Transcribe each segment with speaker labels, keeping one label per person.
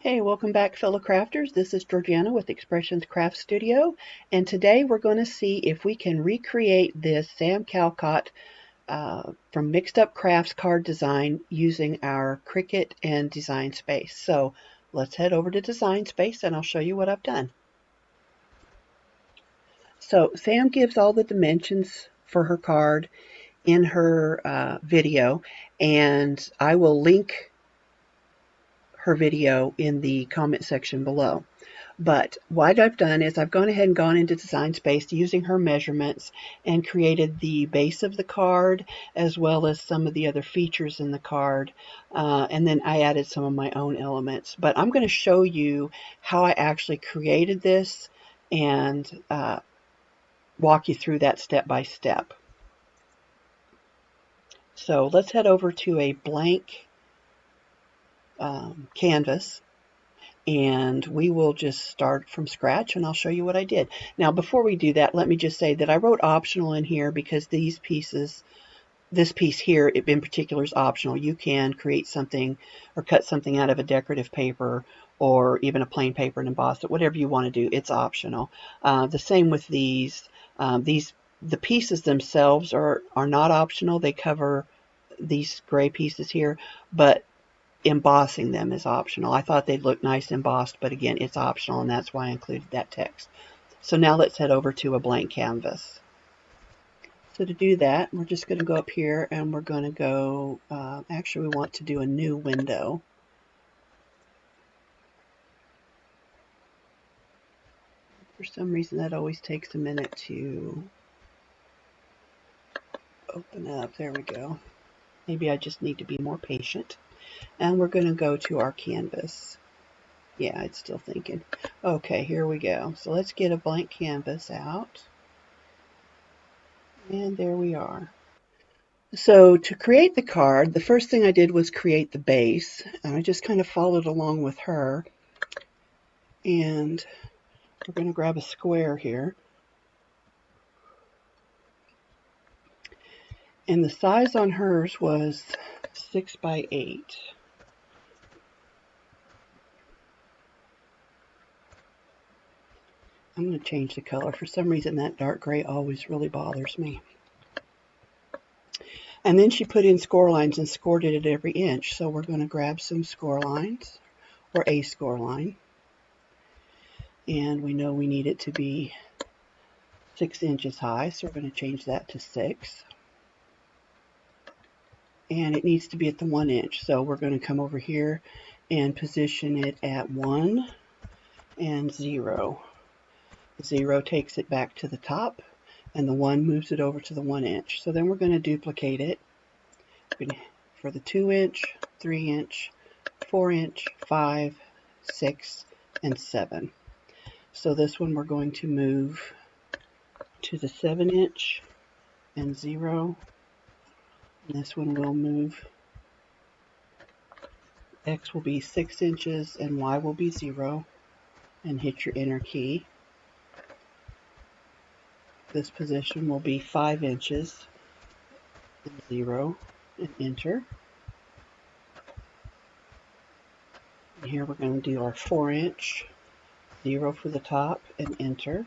Speaker 1: Hey, welcome back, fellow crafters. This is Georgiana with Expressions Craft Studio, and today we're going to see if we can recreate this Sam Calcott from Mixed Up Crafts card design using our Cricut and Design Space. So let's head over to Design Space and I'll show you what I've done. So Sam gives all the dimensions for her card in her video, and I will link her video in the comment section below. But what I've done is I've gone ahead and gone into Design Space using her measurements and created the base of the card as well as some of the other features in the card. And then I added some of my own elements. But I'm going to show you how I actually created this and walk you through that step by step. So let's head over to a blank canvas. And we will just start from scratch and I'll show you what I did. Now before we do that, let me just say that I wrote optional in here because these pieces, this piece here in particular is optional. You can create something or cut something out of a decorative paper or even a plain paper and emboss it, whatever you want to do, it's optional. The same with these. The pieces themselves are not optional. They cover these gray pieces here, but embossing them is optional. I thought they'd look nice embossed, but again, it's optional, and that's why I included that text. So now let's head over to a blank canvas. So to do that, we're just going to go up here and we're going to go, actually we want to do a new window. For some reason that always takes a minute to open up. There we go. Maybe I just need to be more patient. And we're going to go to our canvas. Yeah, it's still thinking. Okay, here we go. So let's get a blank canvas out. And there we are. So to create the card, the first thing I did was create the base. And I just kind of followed along with her. And we're going to grab a square here. And the size on hers was 6 by 8. I'm going to change the color. For some reason, that dark gray always really bothers me. And then she put in score lines and scored it at every inch. So we're going to grab some score lines, or a score line. And we know we need it to be 6 inches high, so we're going to change that to 6. And it needs to be at the 1 inch. So we're going to come over here and position it at 1 and 0. 0 takes it back to the top, and the 1 moves it over to the 1 inch. So then we're going to duplicate it for the 2 inch, 3 inch, 4 inch, 5, 6, and 7. So this one we're going to move to the 7 inch and 0. And this one will move. X will be 6 inches and Y will be 0. And hit your enter key. This position will be 5 inches and 0 and enter. And here we're going to do our 4 inch, 0 for the top and enter.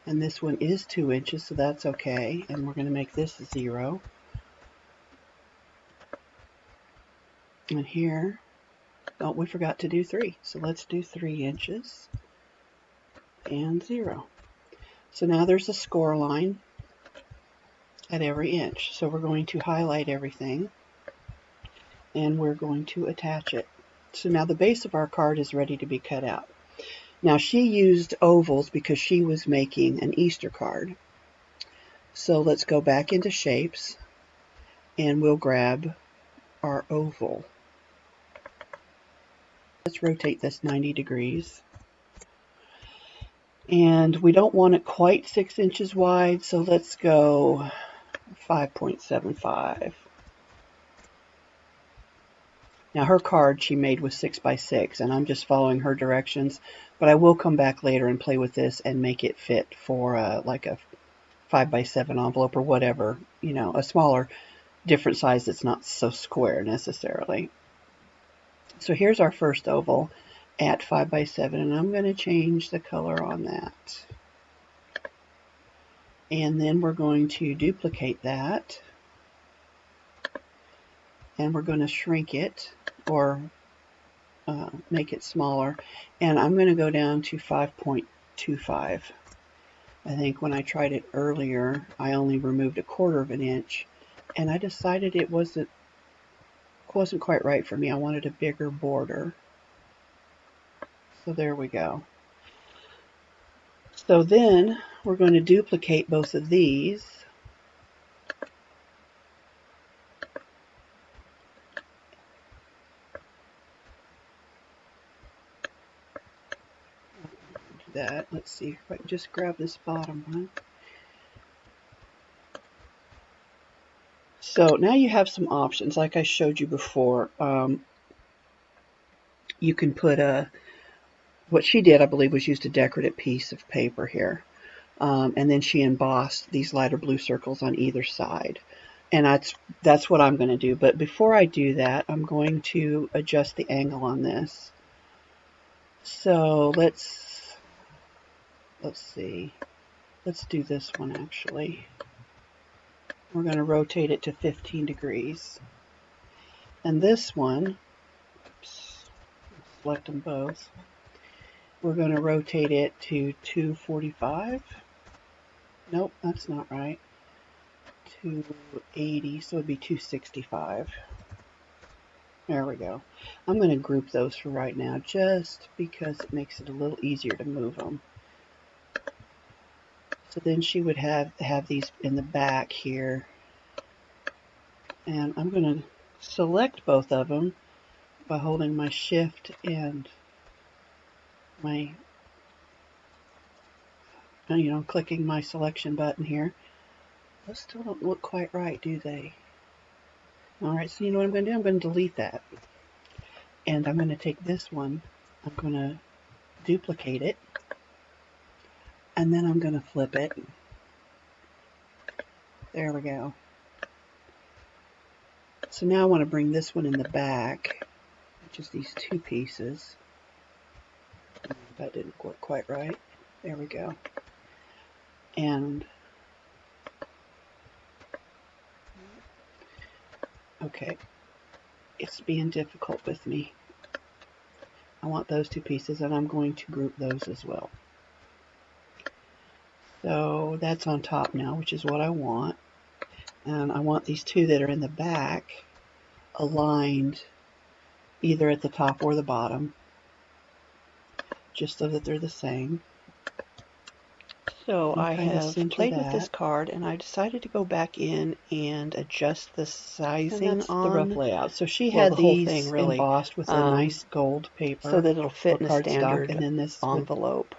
Speaker 1: And this one is 2 inches, so that's okay. And we're going to make this 0. And here, oh, we forgot to do 3. So let's do 3 inches and 0. So now there's a score line at every inch. So we're going to highlight everything and we're going to attach it. So now the base of our card is ready to be cut out. Now she used ovals because she was making an Easter card. So let's go back into shapes and we'll grab our oval. Let's rotate this 90 degrees. And we don't want it quite 6 inches wide, so let's go 5.75. Now her card she made was 6 by 6, and I'm just following her directions, but I will come back later and play with this and make it fit for like a 5 by 7 envelope or whatever, you know, a smaller different size that's not so square necessarily. So here's our first oval at 5 by 7, and I'm going to change the color on that. And then we're going to duplicate that, and we're going to shrink it or make it smaller, and I'm going to go down to 5.25. I think when I tried it earlier, I only removed 1/4 of an inch, and I decided it wasn't quite right for me. I wanted a bigger border. So there we go. So then we're going to duplicate both of these. Do that. Let's see if I can just grab this bottom one. So now you have some options, like I showed you before. You can put what she did, I believe, was used a decorative piece of paper here. And then she embossed these lighter blue circles on either side. And that's what I'm going to do. But before I do that, I'm going to adjust the angle on this. So let's see. Let's do this one actually. We're going to rotate it to 15 degrees. And this one, oops, select them both. We're going to rotate it to 245. Nope, that's not right. 280, so it'd be 265. There we go. I'm going to group those for right now just because it makes it a little easier to move them. So then she would have these in the back here. And I'm going to select both of them by holding my shift and my, clicking my selection button here. Those still don't look quite right, do they? Alright, so you know what I'm going to do? I'm going to delete that. And I'm going to take this one, I'm going to duplicate it, and then I'm going to flip it. There we go. So now I want to bring this one in the back, which is these two pieces. That didn't work quite right. There we go. And okay, it's being difficult with me. I want those two pieces, and I'm going to group those as well. So that's on top now, which is what I want. And I want these two that are in the back aligned either at the top or the bottom, just so that they're the same. So I have played with this card, and I decided to go back in and adjust the sizing on the rough layout. So she had the whole thing really embossed with a nice gold paper, so that it'll fit in a standard and then this envelope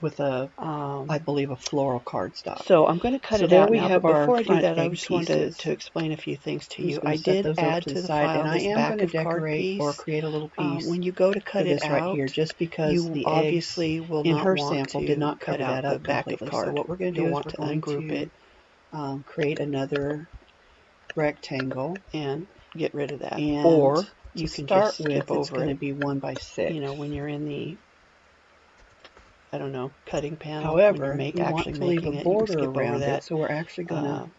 Speaker 1: with a, I believe, a floral cardstock. So I'm going to cut it out now. But before I do that, I just wanted to explain a few things to you. I did add to the file this back of card piece, or create a little piece. When you go to cut it out, right here, just because the obviously will not in her sample did not cover that up completely. So what we're going to do is we're going to ungroup it, create another rectangle, and get rid of that. And or you can start just skip over. It's going to be 1 by 6. You know, when you're in the, I don't know, cutting panel. However, we want to leave a border around it, so we're actually going to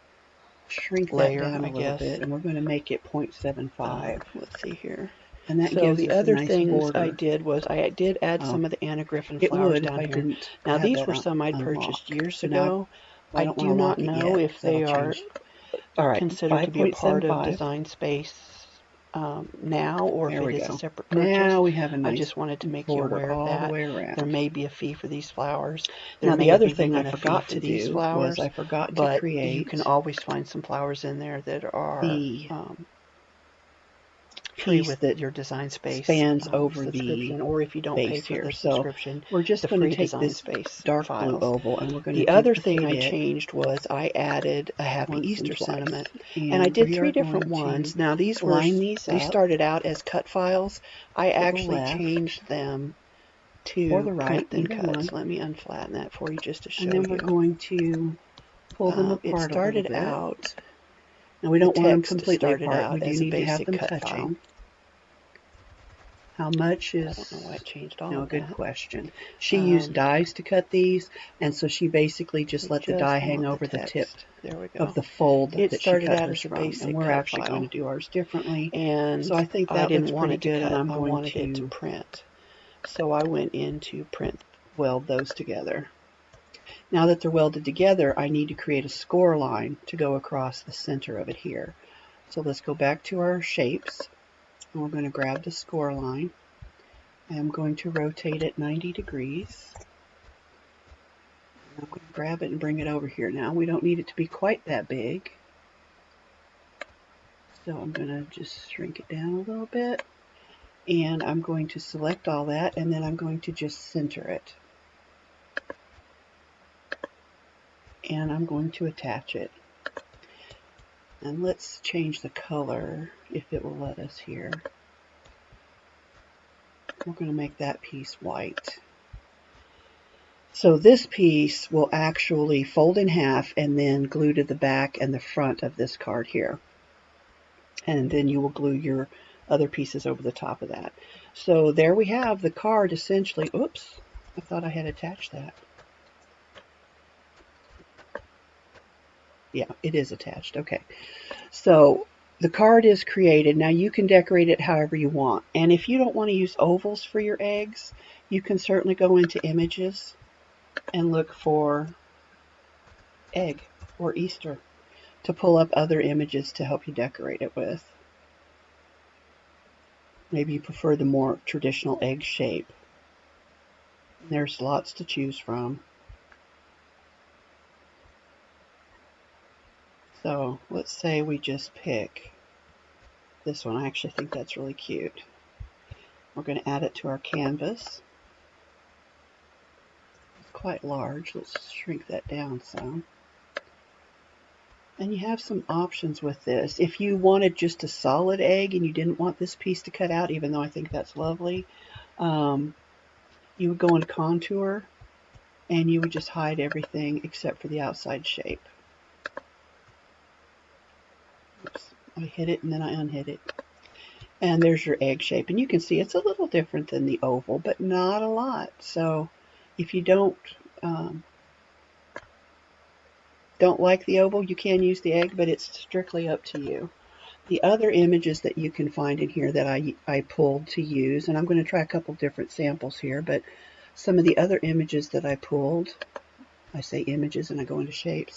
Speaker 1: shrink that down a little bit, and we're going to make it 0.75. Let's see here. And that gives us a nice border. So the other things I did was I did add some of the anagriffin flowers down here. Now these were some I'd purchased years ago. I do not know if they are considered to be a part of Design Space now, or if it is a separate purchase. Now we have a nice, I just wanted to make you aware of that. There may be a fee for these flowers. Now the other thing I forgot to do was I forgot to create. You can always find some flowers in there that are free with that your Design Space spans over subscription, or if you don't pay for the subscription, we're just going to take this dark blue oval, and we're going to. The other thing I changed was I added a Happy Easter sentiment, and I did 3 different ones. Now these started out as cut files. I actually changed them to print and cuts. Let me unflatten that for you just to show you. And then we're going to pull them apart. It started out Now we don't want them
Speaker 2: text
Speaker 1: completely
Speaker 2: started
Speaker 1: apart.
Speaker 2: out
Speaker 1: We do
Speaker 2: as a
Speaker 1: need to have
Speaker 2: basic
Speaker 1: them
Speaker 2: cut
Speaker 1: touching.
Speaker 2: file.
Speaker 1: How much
Speaker 2: I
Speaker 1: is,
Speaker 2: don't know why it changed all
Speaker 1: no,
Speaker 2: of
Speaker 1: good
Speaker 2: that.
Speaker 1: question. She used dies to cut these, and so she basically just let the die hang over the tip
Speaker 2: There we go.
Speaker 1: of the fold
Speaker 2: It
Speaker 1: that she
Speaker 2: started
Speaker 1: cut
Speaker 2: out
Speaker 1: hers
Speaker 2: as a
Speaker 1: from.
Speaker 2: basic
Speaker 1: And we're
Speaker 2: cut
Speaker 1: actually going
Speaker 2: file.
Speaker 1: to do ours differently.
Speaker 2: And
Speaker 1: So I think
Speaker 2: I
Speaker 1: that
Speaker 2: didn't
Speaker 1: looks
Speaker 2: want
Speaker 1: pretty
Speaker 2: it to
Speaker 1: good,
Speaker 2: cut.
Speaker 1: and I'm
Speaker 2: I
Speaker 1: going
Speaker 2: wanted it to
Speaker 1: to
Speaker 2: print. So I went into print.
Speaker 1: weld those together. Now that they're welded together, I need to create a score line to go across the center of it here. So let's go back to our shapes, and we're going to grab the score line. I'm going to rotate it 90 degrees. I'm going to grab it and bring it over here now. We don't need it to be quite that big. So I'm going to just shrink it down a little bit. And I'm going to select all that, and then I'm going to just center it. And I'm going to attach it. And let's change the color if it will let us here. We're going to make that piece white. So this piece will actually fold in half and then glue to the back and the front of this card here. And then you will glue your other pieces over the top of that. So there we have the card essentially. Oops, I thought I had attached that. Yeah, it is attached. Okay. So the card is created. Now you can decorate it however you want. And if you don't want to use ovals for your eggs, you can certainly go into images and look for egg or Easter to pull up other images to help you decorate it with. Maybe you prefer the more traditional egg shape. There's lots to choose from. So let's say we just pick this one. I actually think that's really cute. We're going to add it to our canvas. It's quite large. Let's shrink that down some. And you have some options with this. If you wanted just a solid egg and you didn't want this piece to cut out, even though I think that's lovely, you would go into contour and you would just hide everything except for the outside shape. Oops, I hit it and then I unhit it. And there's your egg shape. And you can see it's a little different than the oval, but not a lot. So if you don't like the oval, you can use the egg, but it's strictly up to you. The other images that you can find in here that I pulled to use, and I'm going to try a couple different samples here, but some of the other images that I pulled, I say images and I go into shapes,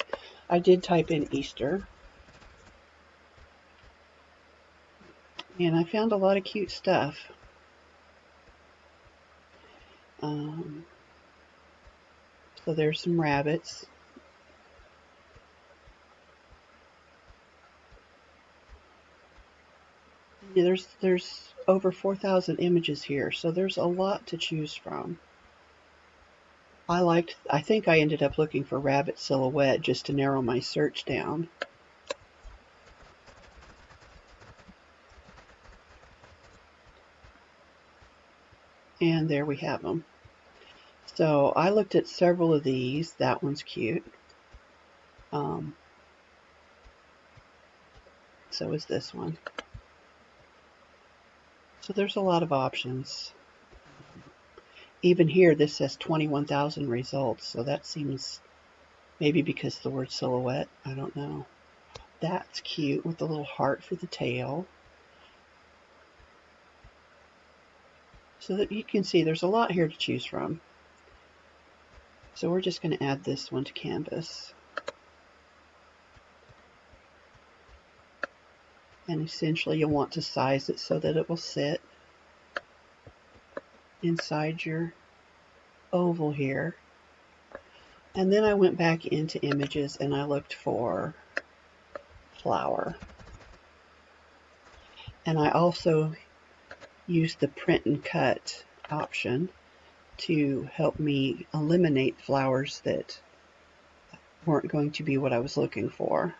Speaker 1: I did type in Easter. And I found a lot of cute stuff. So there's some rabbits. Yeah, there's over 4,000 images here, so there's a lot to choose from. I think I ended up looking for rabbit silhouette just to narrow my search down. And there we have them. So I looked at several of these. That one's cute. So is this one. So there's a lot of options. Even here, this says 21,000 results. So that seems maybe because the word silhouette. I don't know. That's cute with the little heart for the tail. So that you can see there's a lot here to choose from. So we're just going to add this one to canvas. And essentially you'll want to size it so that it will sit inside your oval here. And then I went back into images and I looked for flower. And I also used the print and cut option to help me eliminate flowers that weren't going to be what I was looking for.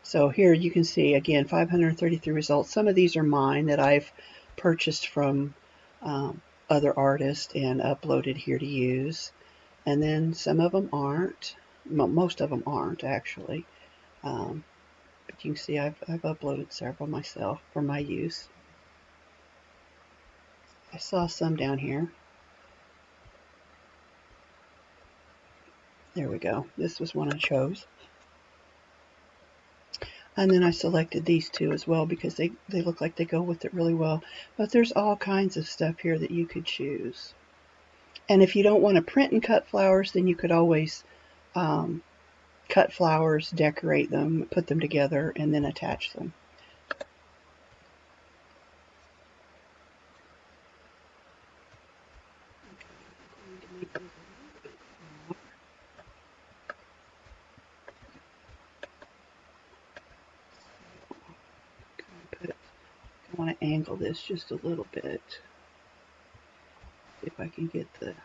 Speaker 1: So here you can see again 533 results. Some of these are mine that I've purchased from other artists and uploaded here to use. And then some of them aren't. Most of them aren't actually. But you can see I've uploaded several myself for my use. I saw some down here. There we go. This was one I chose. And then I selected these two as well because they look like they go with it really well. But there's all kinds of stuff here that you could choose. And if you don't want to print and cut flowers, then you could always cut flowers, decorate them, put them together, and then attach them. I want to angle this just a little bit. See if I can get the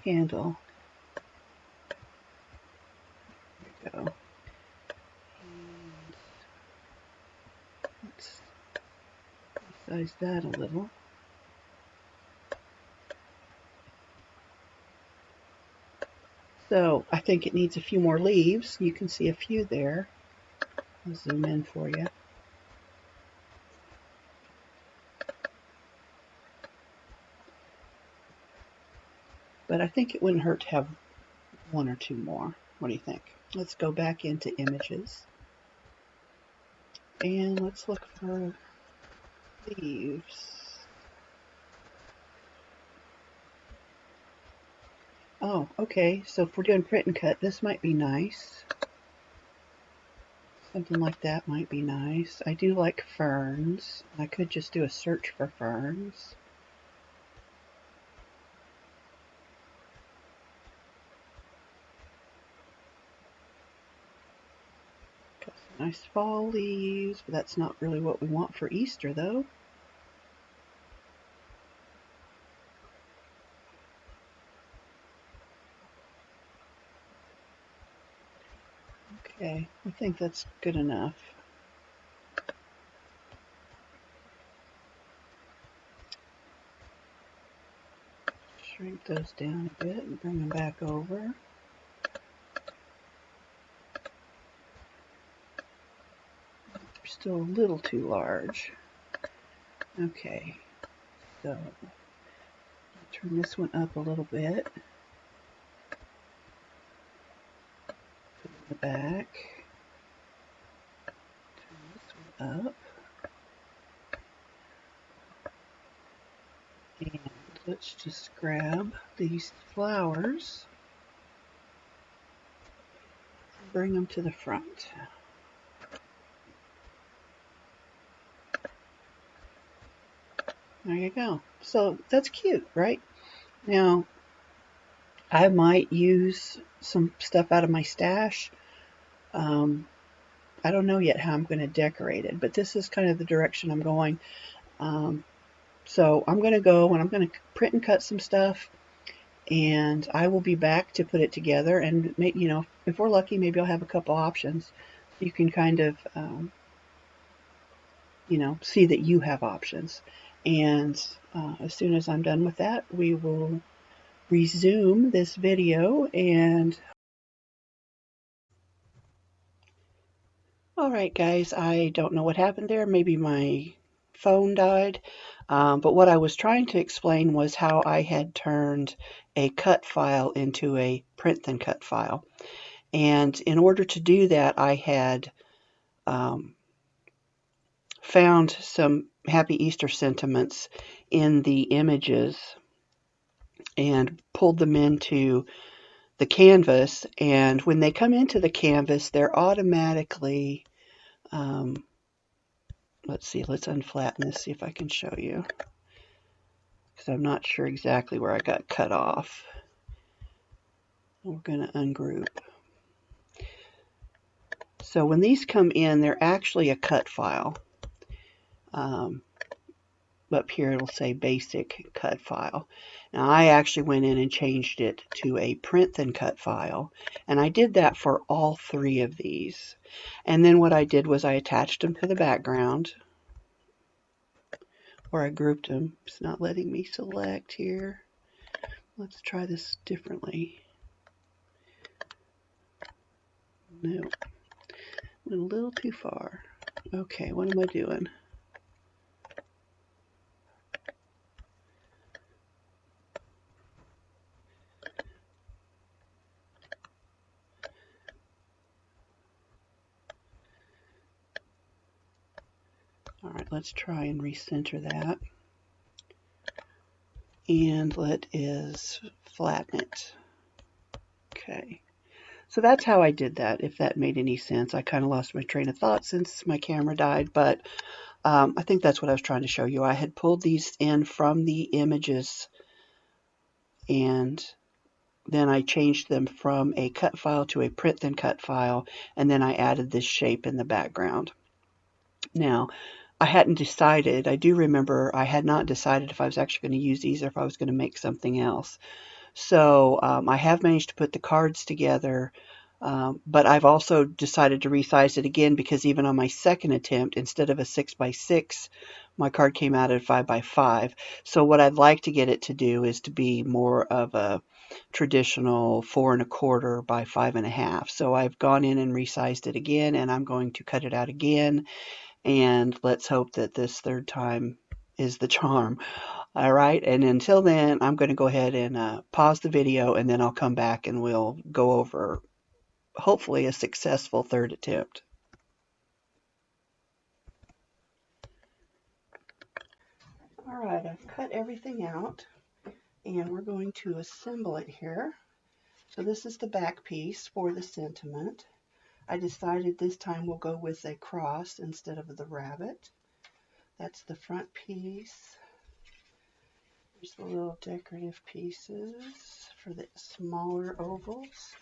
Speaker 1: handle. There we go. And let's resize that a little. So I think it needs a few more leaves. You can see a few there. I'll zoom in for you. But I think it wouldn't hurt to have one or two more. What do you think? Let's go back into images. And let's look for leaves. Oh, okay. So if we're doing print and cut, this might be nice. Something like that might be nice. I do like ferns. I could just do a search for ferns. Got some nice fall leaves, but that's not really what we want for Easter, though. Okay, I think that's good enough. Shrink those down a bit and bring them back over. They're still a little too large. Okay, so turn this one up a little bit. Put it in the back. Turn this one up. And let's just grab these flowers and bring them to the front. There you go. So that's cute, right? Now, I might use some stuff out of my stash. I don't know yet how I'm going to decorate it, but this is kind of the direction I'm going. So I'm going to go and I'm going to print and cut some stuff, and I will be back to put it together. And maybe, you know, if we're lucky, maybe I'll have a couple options. You can kind of, you know, see that you have options. And as soon as I'm done with that, we will resume this video. And all right, guys, I don't know what happened there. Maybe my phone died. But what I was trying to explain was how I had turned a cut file into a print then cut file. And in order to do that, I had found some Happy Easter sentiments in the images and pulled them into the canvas. And when they come into the canvas, they're automatically, let's see, let's unflatten this, see if I can show you, because I'm not sure exactly where I got cut off. We're going to ungroup. So when these come in, they're actually a cut file. Up here it'll say basic cut file. Now I actually went in and changed it to a print then cut file, and I did that for all three of these. And then what I did was I attached them to the background, or I grouped them. It's not letting me select here. Let's try this differently. No. Went a little too far. Okay, what am I doing? All right, let's try and recenter that. And let is flatten it. Okay. So that's how I did that, if that made any sense. I kind of lost my train of thought since my camera died, but I think that's what I was trying to show you. I had pulled these in from the images, and then I changed them from a cut file to a print then cut file, and then I added this shape in the background. Now, I hadn't decided. I do remember I had not decided if I was actually going to use these or if I was going to make something else. So I have managed to put the cards together, but I've also decided to resize it again because even on my second attempt, instead of a 6x6, my card came out at 5x5. So what I'd like to get it to do is to be more of a traditional 4 1/4 by 5 1/2. So I've gone in and resized it again, and I'm going to cut it out again. And let's hope that this third time is the charm. All right, and until then, I'm going to go ahead and pause the video, and then I'll come back and we'll go over, hopefully, a successful third attempt. All right, I've cut everything out, and we're going to assemble it here. So this is the back piece for the sentiment. I decided this time we'll go with a cross instead of the rabbit. That's the front piece. Here's the little decorative pieces for the smaller ovals.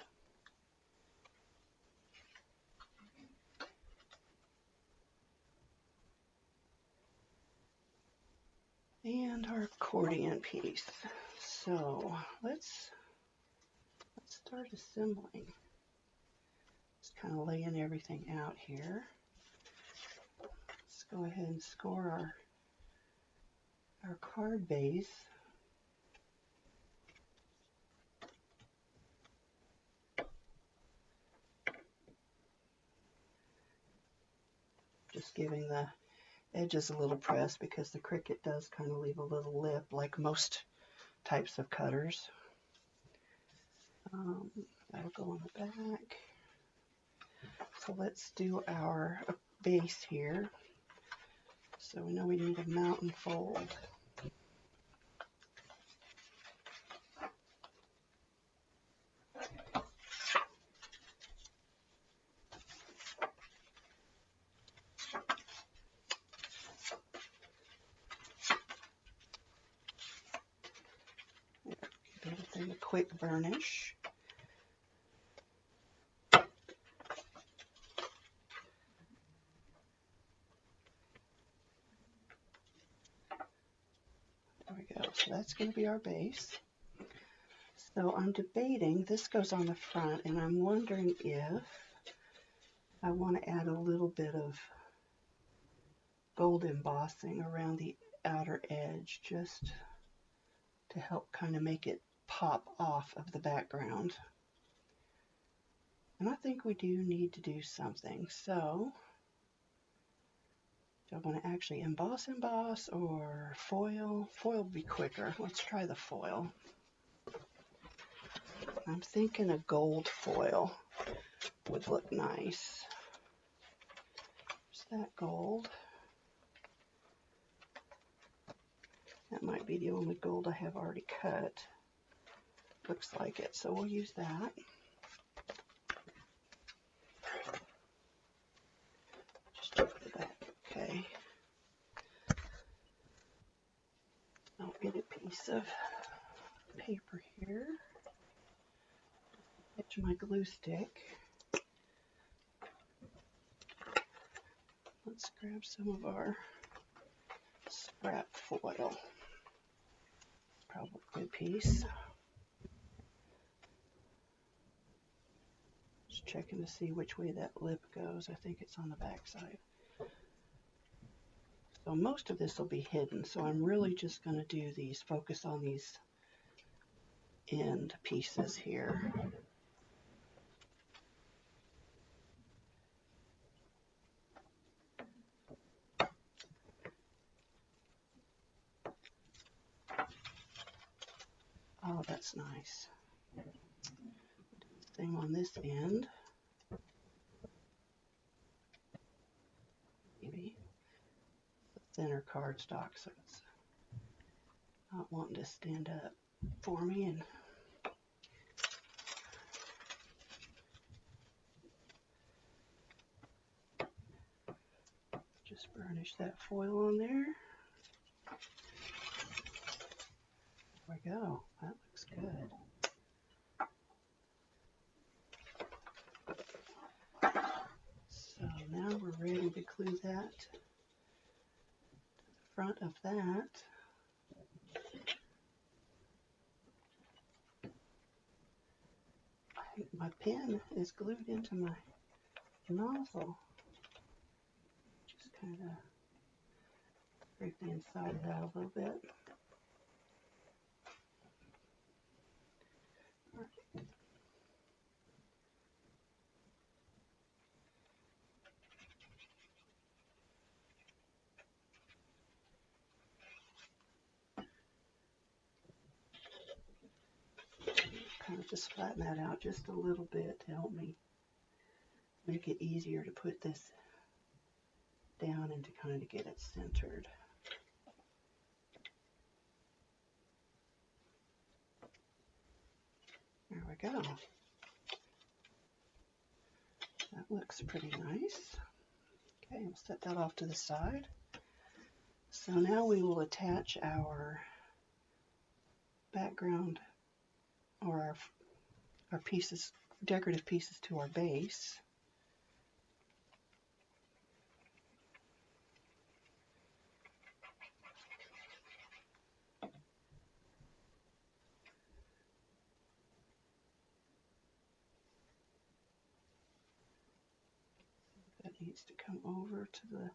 Speaker 1: And our accordion piece. So let's start assembling. Just kind of laying everything out here. Let's go ahead and score our card base. Just giving the edges a little press because the Cricut does kind of leave a little lip like most types of cutters. That'll go on the back. So let's do our base here. So we know we need a mountain fold. Give everything a quick burnish. There we go. So that's going to be our base. So I'm debating, this goes on the front, and I'm wondering if I want to add a little bit of gold embossing around the outer edge just to help kind of make it pop off of the background. And I think we do need to do something. So do I want to actually emboss or foil? Foil would be quicker. Let's try the foil. I'm thinking a gold foil would look nice. There's that gold. That might be the only gold I have already cut. Looks like it, so we'll use that. Just check the back, okay. I'll get a piece of paper here. Catch my glue stick. Let's grab some of our scrap foil. Probably a good piece. Just checking to see which way that lip goes. I think it's on the back side. So most of this will be hidden, so I'm really just going to do these, focus on these end pieces here. that's nice. Same on this end. Maybe it's a thinner cardstock, so it's not wanting to stand up for me. And just burnish that foil on there. There we go. That looks good. So now we're ready to glue that to the front of that. I think my pen is glued into my nozzle. Just kind of scrape the inside of that a little bit. Kind of just flatten that out just a little bit to help me make it easier to put this down and to kind of get it centered. There we go. That looks pretty nice. Okay, we'll set that off to the side. So now we will attach our background or our pieces, decorative pieces, to our base. That needs to come over to the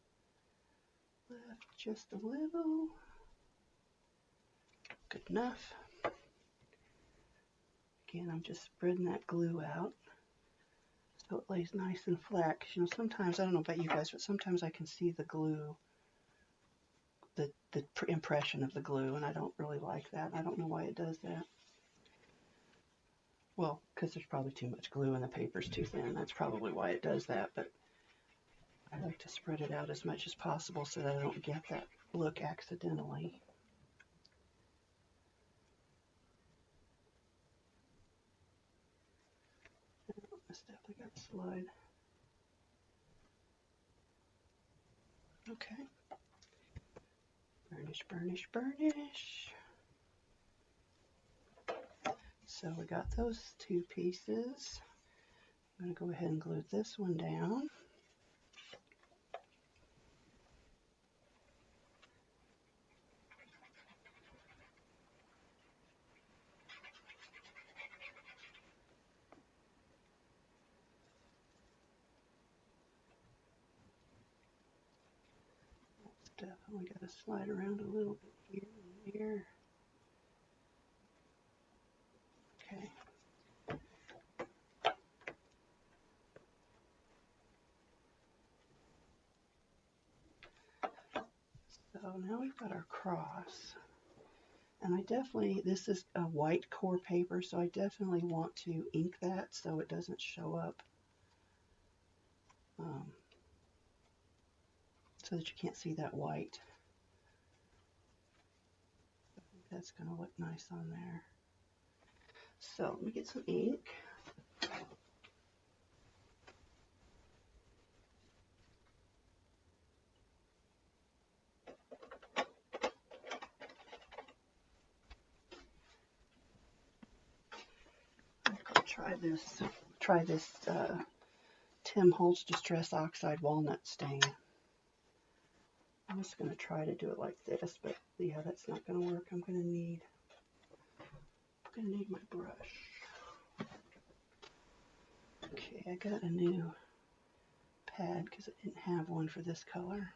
Speaker 1: left just a little. Good enough. Again, I'm just spreading that glue out so it lays nice and flat. 'Cause, you know, sometimes, I don't know about you guys, but sometimes I can see the glue, the impression of the glue, and I don't really like that. I don't know why it does that. Well, because there's probably too much glue and the paper's too thin. That's probably why it does that, but I like to spread it out as much as possible so that I don't get that look accidentally. This definitely got to slide. Okay. Burnish, burnish, burnish. So we got those two pieces. I'm going to go ahead and glue this one down. Definitely got to slide around a little bit here and here. Okay. So now we've got our cross. And I definitely, this is a white core paper, so I definitely want to ink that so it doesn't show up, so that you can't see that white. I think that's going to look nice on there. So let me get some ink. Try this Tim Holtz Distress Oxide Walnut Stain. I'm just going to try to do it like this, but yeah, that's not going to work. I'm going to need my brush. Okay, I got a new pad because I didn't have one for this color.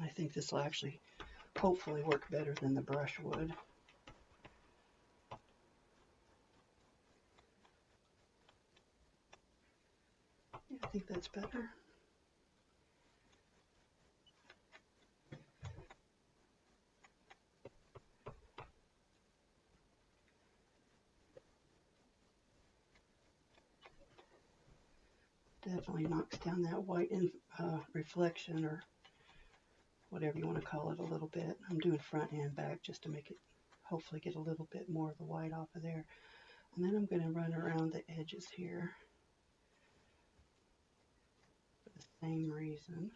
Speaker 1: I think this will actually hopefully work better than the brush would. Yeah, I think that's better. Definitely knocks down that white reflection, or whatever you want to call it, a little bit. I'm doing front and back just to make it, hopefully get a little bit more of the white off of there. And then I'm going to run around the edges here for the same reason.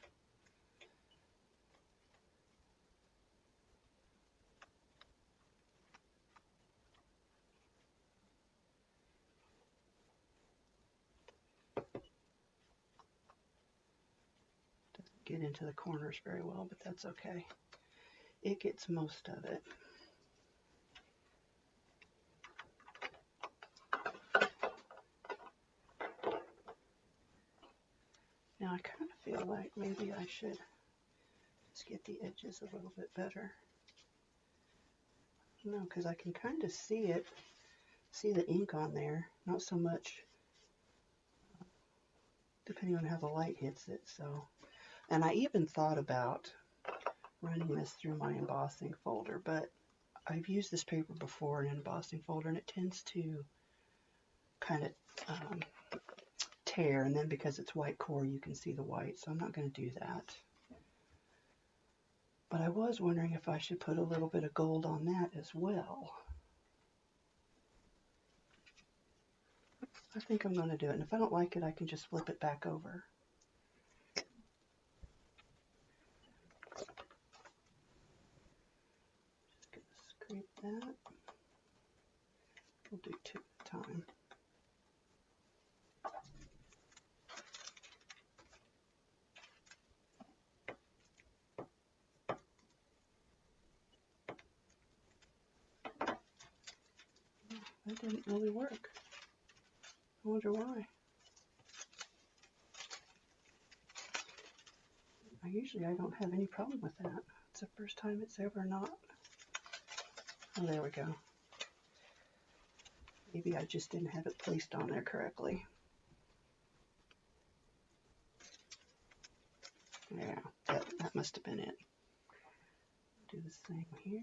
Speaker 1: Doesn't get into the corners very well, but that's okay. It gets most of it. Now I kind of feel like maybe I should just get the edges a little bit better. No, because I can kind of see it, see the ink on there. Not so much depending on how the light hits it. So, and I even thought about running this through my embossing folder, but I've used this paper before in an embossing folder, and it tends to kind of tear, and then because it's white core, you can see the white, so I'm not going to do that. But I was wondering if I should put a little bit of gold on that as well. I think I'm going to do it, and if I don't like it, I can just flip it back over. Just going to scrape that. We'll do 2 at a time. That didn't really work. I wonder why. Usually I don't have any problem with that. It's the first time it's ever not. Oh, there we go. Maybe I just didn't have it placed on there correctly. Yeah, that must have been it. Do the same here.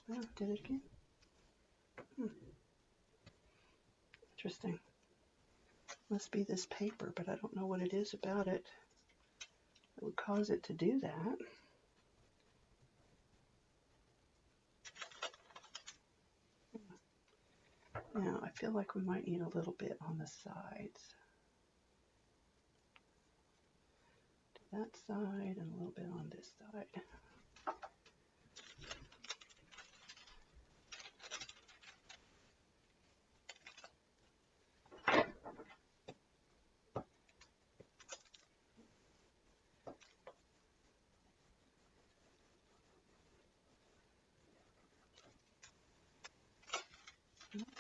Speaker 1: Oh, did it again? Interesting. Must be this paper, but I don't know what it is about it that would cause it to do that. Now, I feel like we might need a little bit on the sides. To that side and a little bit on this side.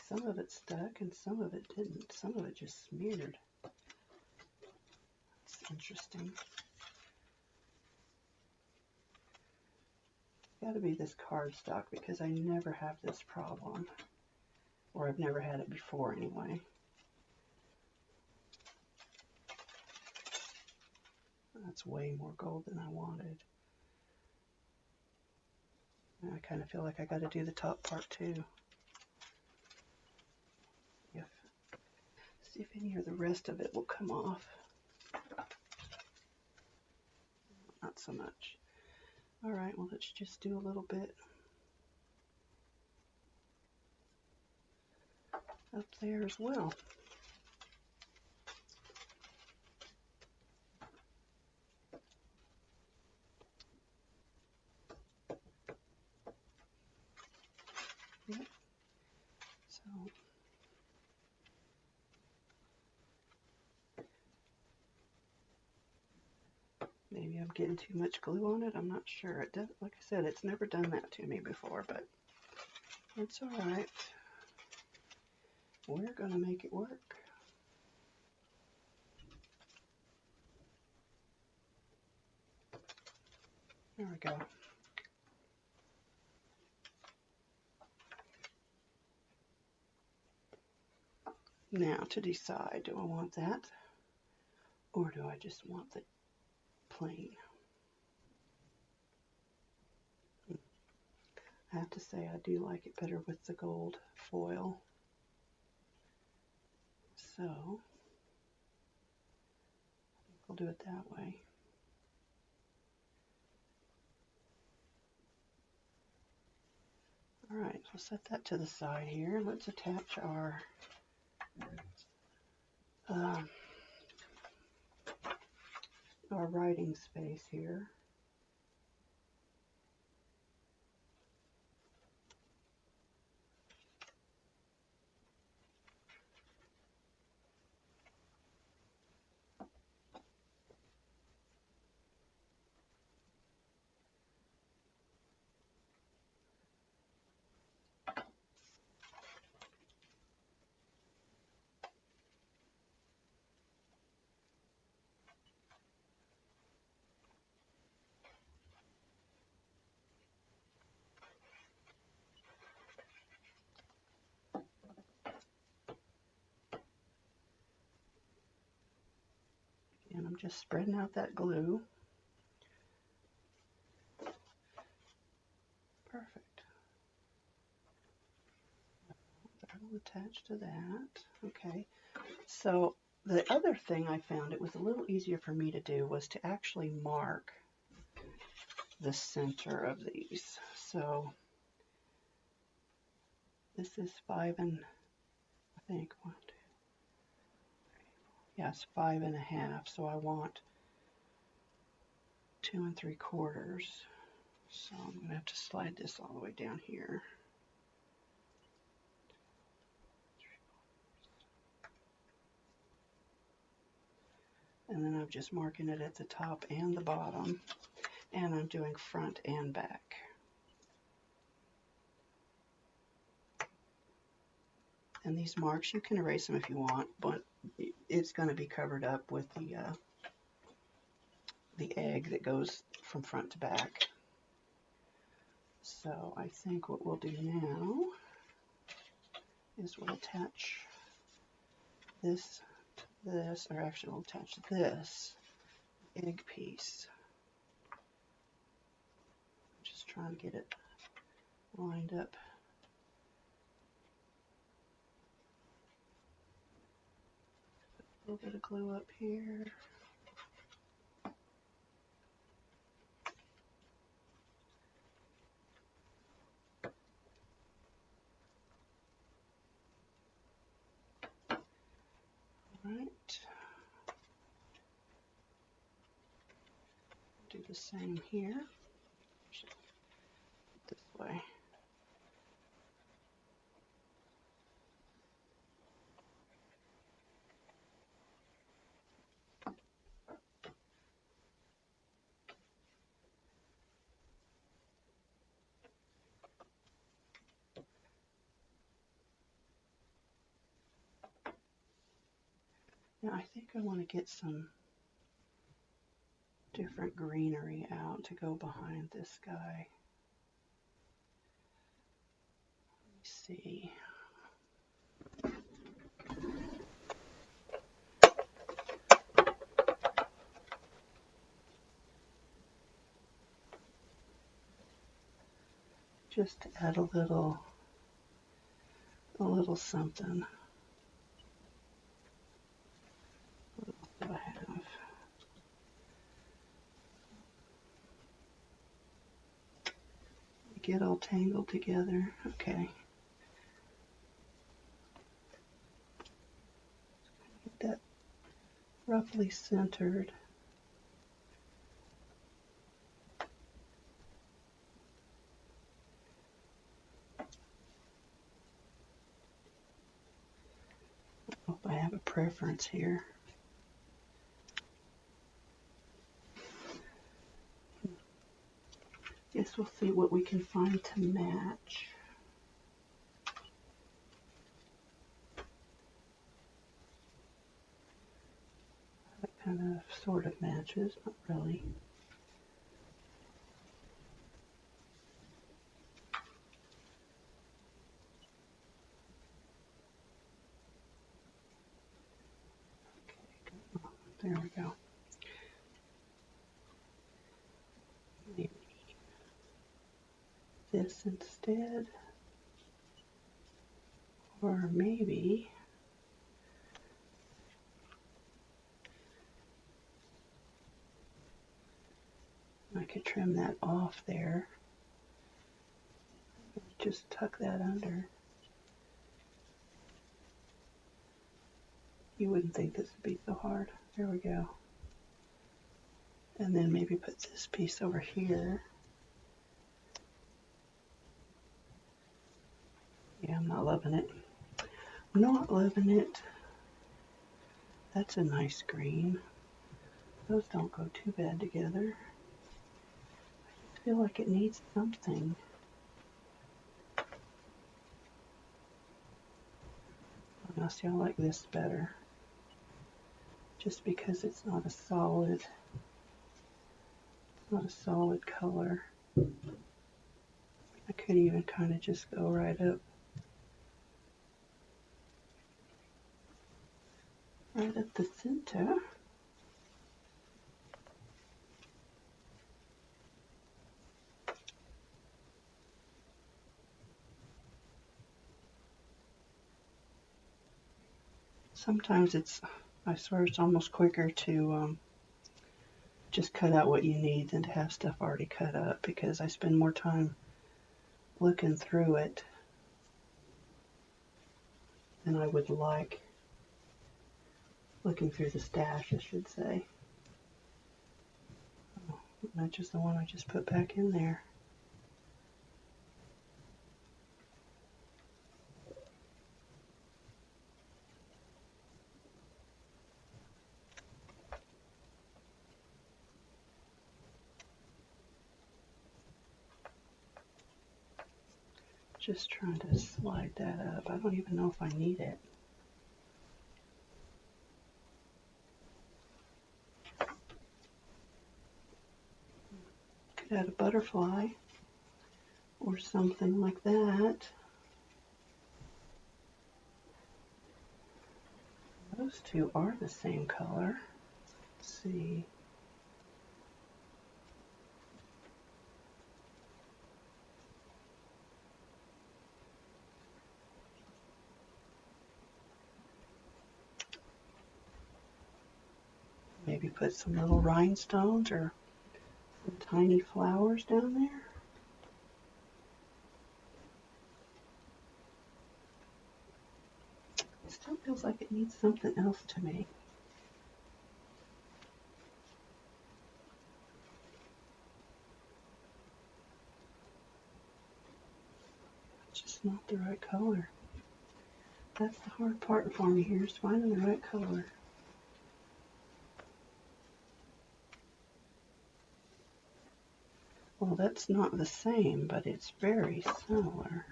Speaker 1: Some of it stuck and some of it didn't. Some of it just smeared. It's interesting. Got to be this cardstock because I never have this problem. Or I've never had it before anyway. That's way more gold than I wanted. And I kind of feel like I got to do the top part too. See if any of the rest of it will come off. Not so much. All right, well, let's just do a little bit up there as well. Yep. So maybe I'm getting too much glue on it. I'm not sure. It does, like I said, it's never done that to me before, but it's all right. We're gonna make it work. There we go. Now to decide, do I want that or do I just want the plain? I have to say I do like it better with the gold foil. So we'll do it that way. All right, we'll set that to the side here. Let's attach our writing space here. And I'm just spreading out that glue. Perfect. That will attach to that. Okay. So the other thing I found it was a little easier for me to do was to actually mark the center of these. So this is 5 and I think 1, 2, 3, 4. Yes, 5 1/2. So I want 2 3/4. So I'm going to have to slide this all the way down here. And then I'm just marking it at the top and the bottom. And I'm doing front and back. And these marks, you can erase them if you want, but it's going to be covered up with the egg that goes from front to back. So I think what we'll do now is we'll attach this, or actually we'll attach this egg piece. Just trying to get it lined up. A little bit of glue up here. Right. Do the same here. This way. Now I think I want to get some different greenery out to go behind this guy. Let me see. Just to add a little something. What do I have? Get all tangled together. Okay. Get that roughly centered. I hope I have a preference here. Guess we'll see what we can find to match. That kind of sort of matches, not really. There we go. Maybe this instead. Or maybe I could trim that off there. Just tuck that under. You wouldn't think this would be so hard. There we go. And then maybe put this piece over here. Yeah, I'm not loving it. Not loving it. That's a nice green. Those don't go too bad together. I feel like it needs something. Now see, I like this better. Just because it's not a solid color. I could even kind of just go right up the center. Sometimes I swear it's almost quicker to just cut out what you need than to have stuff already cut up, because I spend more time looking through it than I would like looking through the stash, I should say. Oh, matches the one I just put back in there. Just trying to slide that up. I don't even know if I need it. Could add a butterfly or something like that. Those two are the same color. Let's see. Maybe put some little rhinestones or some tiny flowers down there. It still feels like it needs something else to me. It's just not the right color. That's the hard part for me here, is finding the right color. Well, that's not the same, but it's very similar.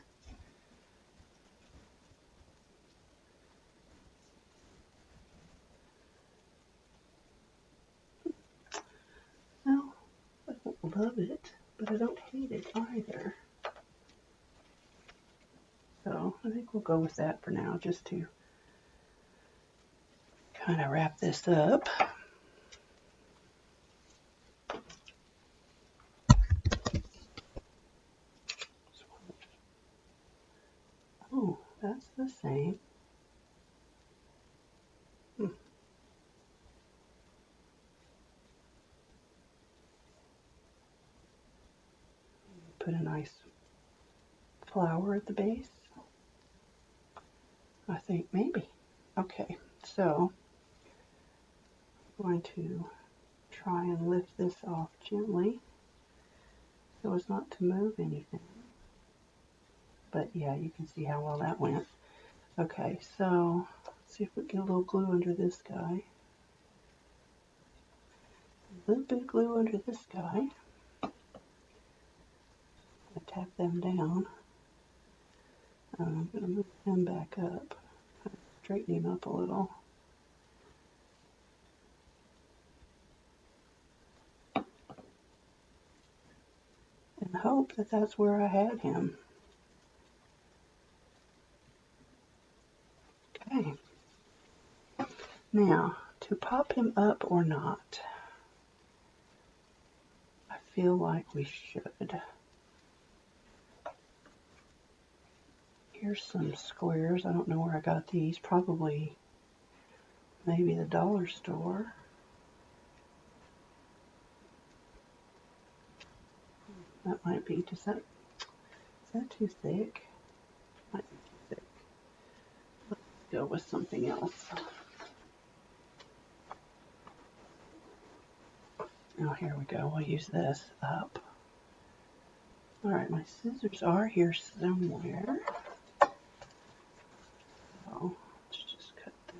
Speaker 1: Well, I don't love it, but I don't hate it either. So I think we'll go with that for now, just to kind of wrap this up. Oh, that's the same. Put a nice flower at the base. I think maybe. Okay, so I'm going to try and lift this off gently so as not to move anything. But yeah, you can see how well that went. Okay, so let's see if we can get a little glue under this guy. A little bit of glue under this guy. I'm going to tap them down. I'm going to move him back up. Straighten him up a little. And hope that that's where I had him. Okay. Now, to pop him up or not? I feel like we should. Here's some squares. I don't know where I got these. Probably maybe the dollar store. That might be. Is that too thick? Might be too thick. Let's go with something else. Oh, here we go. We'll use this up. All right, my scissors are here somewhere. So let's just cut them.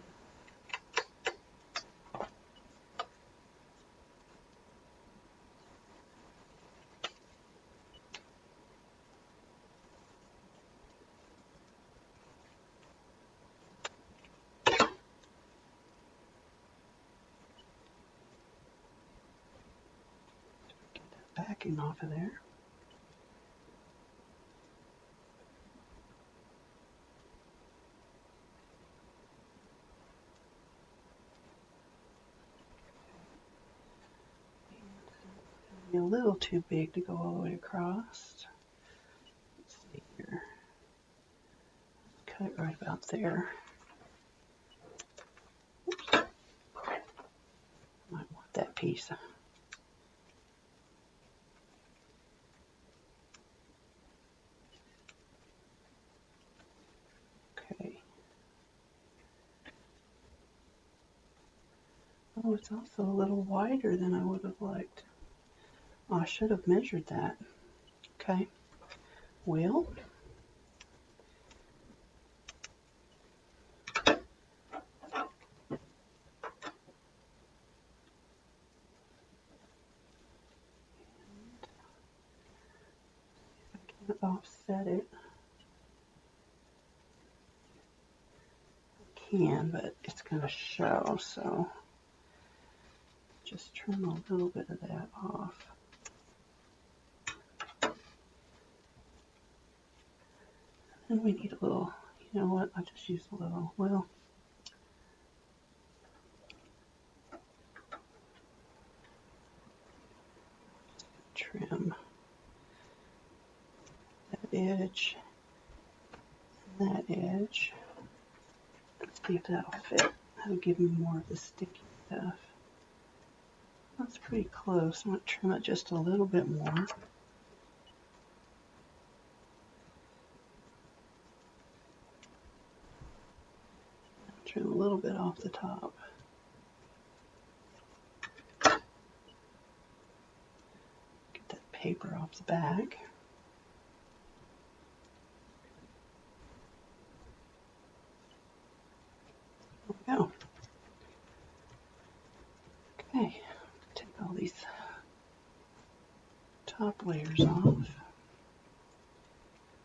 Speaker 1: Get that backing off of there. A little too big to go all the way across. Let's see here. Cut it right about there. Oops. Might want that piece. Okay. Oh, it's also a little wider than I would have liked. Oh, I should have measured that. Okay. Well, I can offset it. I can, but it's going to show, so just trim a little bit of that off. And we need a little, you know what, I'll just use a little, well, trim that edge and that edge. Let's see if that'll fit. That'll give me more of the sticky stuff. That's pretty close. I'm going to trim it just a little bit more. Trim a little bit off the top. Get that paper off the back. There we go. Okay, take all these top layers off.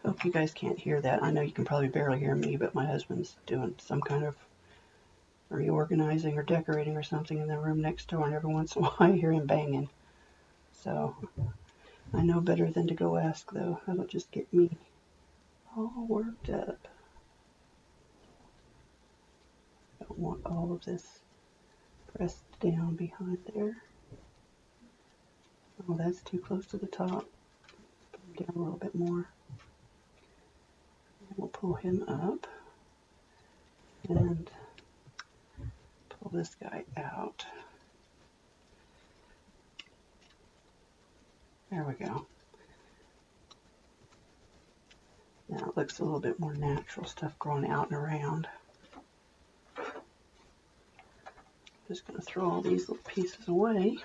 Speaker 1: Hope you guys can't hear that. I know you can probably barely hear me, but my husband's doing some kind of reorganizing or decorating or something in the room next door, and every once in a while I hear him banging. So I know better than to go ask, though. That'll just get me all worked up. Don't want all of this pressed down behind there. Oh, that's too close to the top. Put him down a little bit more. And we'll pull him up and pull this guy out. There we go. Now it looks a little bit more natural, stuff growing out and around. Just going to throw all these little pieces away.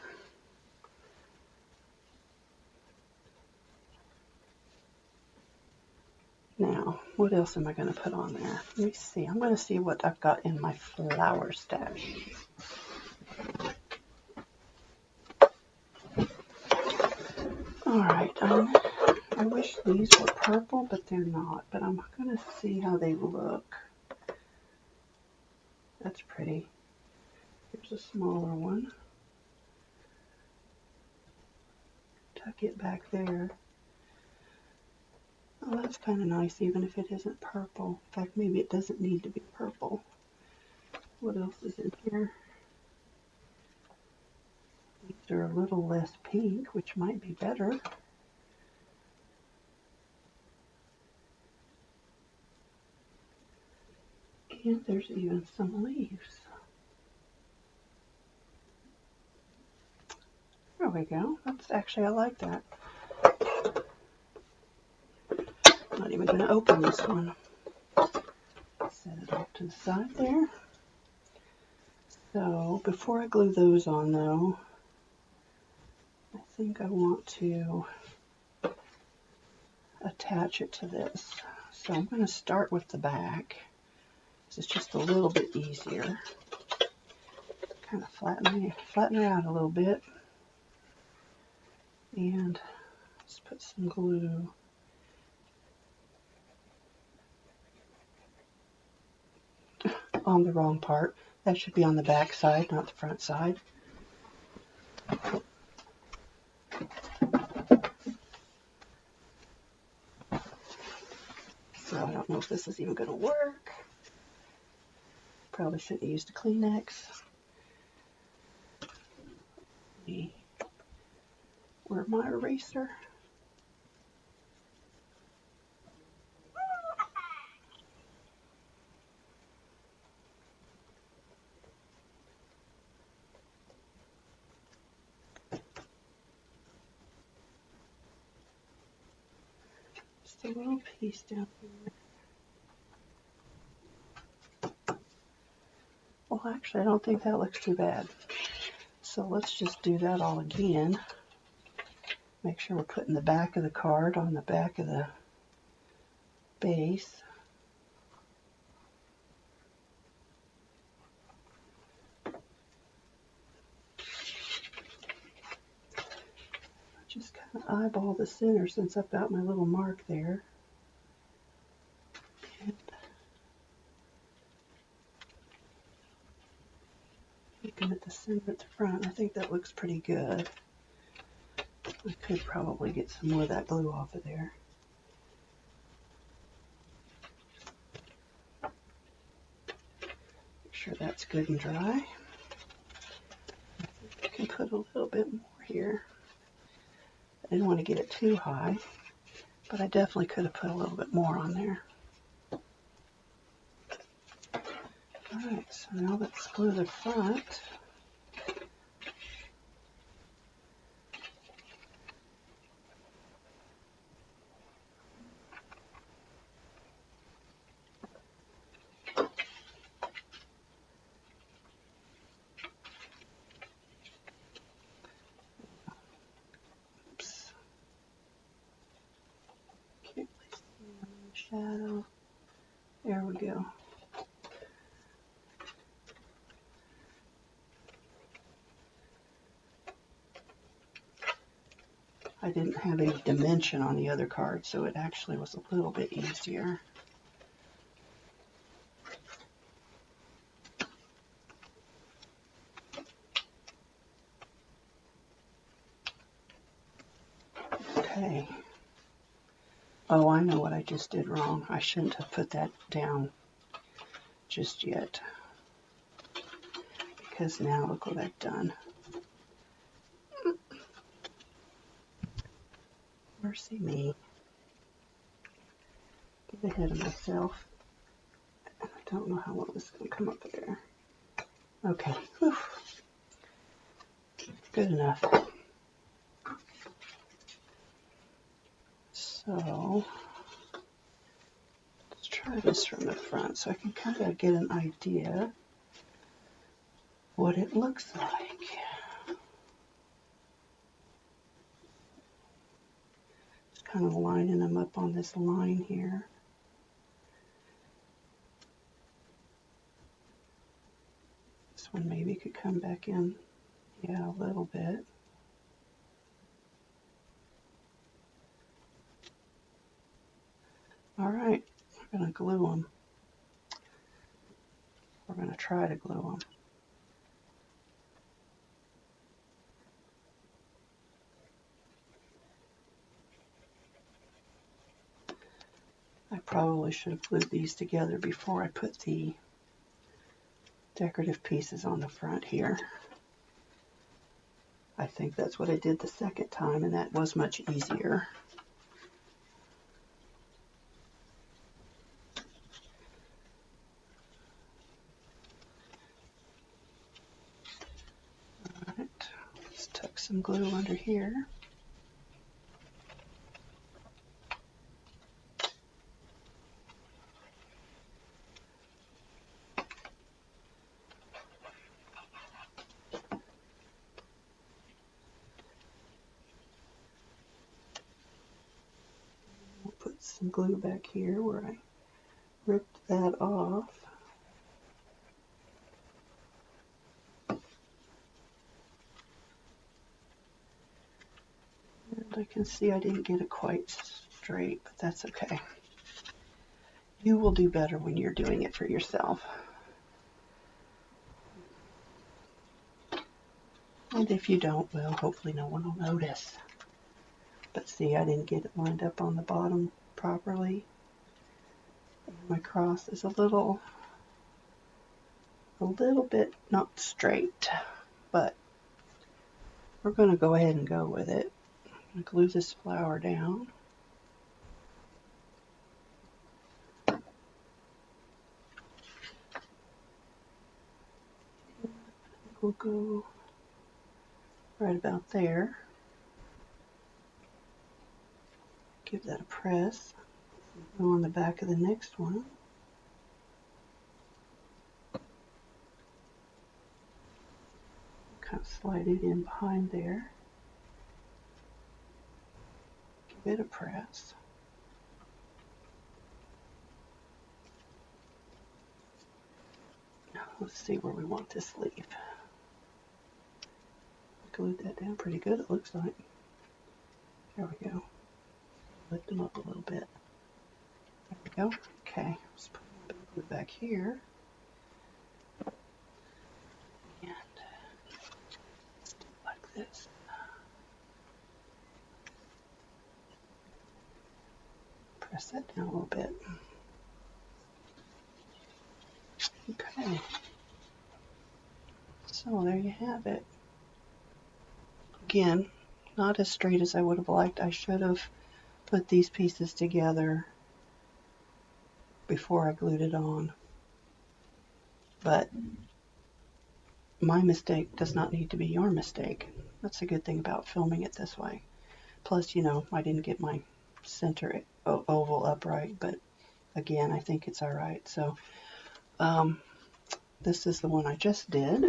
Speaker 1: Now, what else am I going to put on there? Let me see. I'm going to see what I've got in my flower stash. Alright, I wish these were purple, but they're not. But I'm going to see how they look. That's pretty. Here's a smaller one. Tuck it back there. Oh, that's kind of nice, even if it isn't purple. In fact, maybe it doesn't need to be purple. What else is in here? they're a little less pink, which might be better. And there's even some leaves. There we go. That's actually, I like that. I'm not even going to open this one. Set it off to the side there. So before I glue those on though, I think I want to attach it to this. So I'm going to start with the back. It's just a little bit easier. Kind of flatten her out a little bit. And let's put some glue on the wrong part. That should be on the back side, not the front side. So I don't know if this is even going to work. Probably shouldn't have used a Kleenex. Where's my eraser? Just a little piece down here. Well, actually, I don't think that looks too bad. So let's just do that all again. Make sure we're putting the back of the card on the back of the base. Just kind of eyeball the center since I've got my little mark there. And looking at the center at the front, I think that looks pretty good. I could probably get some more of that glue off of there. Make sure that's good and dry. I can put a little bit more here. I didn't want to get it too high, but I definitely could have put a little bit more on there. Alright, so now let's glue the front. Oops. Can't really see in the shadow. There we go. I didn't have any dimension on the other card, so it actually was a little bit easier. Okay. Oh, I know what I just did wrong. I shouldn't have put that down just yet. Because now look what I've done. Mercy me. Get ahead of myself. I don't know how well this is going to come up there. Okay. Whew. Good enough. So, let's try this from the front so I can kind of get an idea what it looks like. Just kind of lining them up on this line here. This one maybe could come back in, yeah, a little bit. All right, we're going to glue them. We're going to try to glue them. I probably should have glued these together before I put the decorative pieces on the front here. I think that's what I did the second time, and that was much easier. All right, let's tuck some glue under here. We'll put some glue back here where I ripped that off. And I can see I didn't get it quite straight, but that's okay. You will do better when you're doing it for yourself. And if you don't, well, hopefully no one will notice. But see, I didn't get it lined up on the bottom properly. And my cross is a little bit not straight, but we're going to go ahead and go with it. I'm going to glue this flower down. We'll go right about there. Give that a press. Go on the back of the next one. Kind of slide it in behind there. Give it a press. Now let's see where we want this leaf. Glued that down pretty good, it looks like. There we go. Lift them up a little bit. There we go. Okay, let's put a bit of glue back here. And let's do it like this. Press that down a little bit. Okay. So there you have it. Again, not as straight as I would have liked. I should have put these pieces together before I glued it on. But my mistake does not need to be your mistake. That's a good thing about filming it this way. Plus, you know, I didn't get my center oval upright, but again, I think it's all right. So this is the one I just did.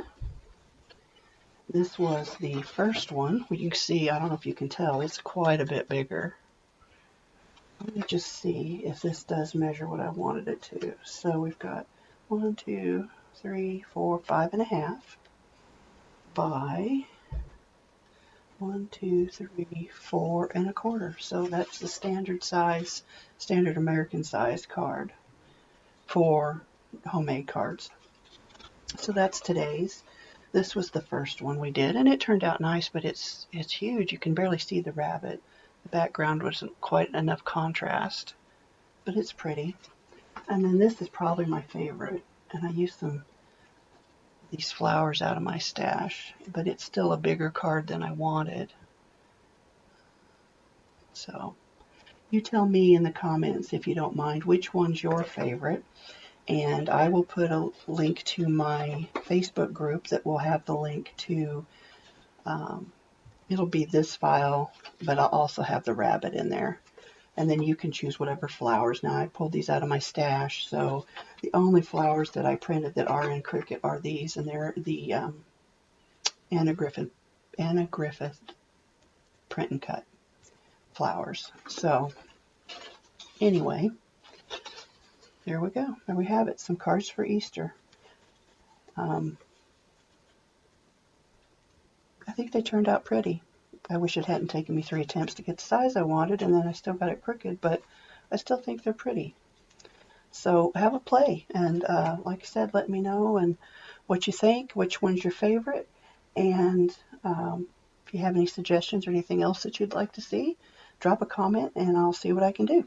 Speaker 1: This was the first one. You can see, I don't know if you can tell, it's quite a bit bigger. Let me just see if this does measure what I wanted it to. So we've got 1, 2, 3, 4, 5.5 by 1, 2, 3, 4 1/4. So that's the standard size, standard American size card for homemade cards. So that's today's. This was the first one we did, and it turned out nice, but it's huge. You can barely see the rabbit. The background wasn't quite enough contrast, but it's pretty. And then this is probably my favorite, and I used these flowers out of my stash, but it's still a bigger card than I wanted. So you tell me in the comments, if you don't mind, which one's your favorite. And I will put a link to my Facebook group that will have the link to, it'll be this file, but I'll also have the rabbit in there. And then you can choose whatever flowers. Now I pulled these out of my stash, so the only flowers that I printed that are in Cricut are these, and they're the Anna Griffith print and cut flowers. So anyway, there we go. There we have it. Some cards for Easter. I think they turned out pretty. I wish it hadn't taken me 3 attempts to get the size I wanted, and then I still got it crooked, but I still think they're pretty. So have a play, and like I said, let me know and what you think, which one's your favorite, and if you have any suggestions or anything else that you'd like to see, drop a comment and I'll see what I can do.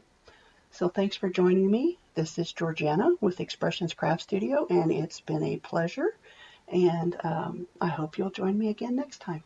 Speaker 1: So thanks for joining me. This is Georgiana with Expressions Craft Studio, and it's been a pleasure, and I hope you'll join me again next time.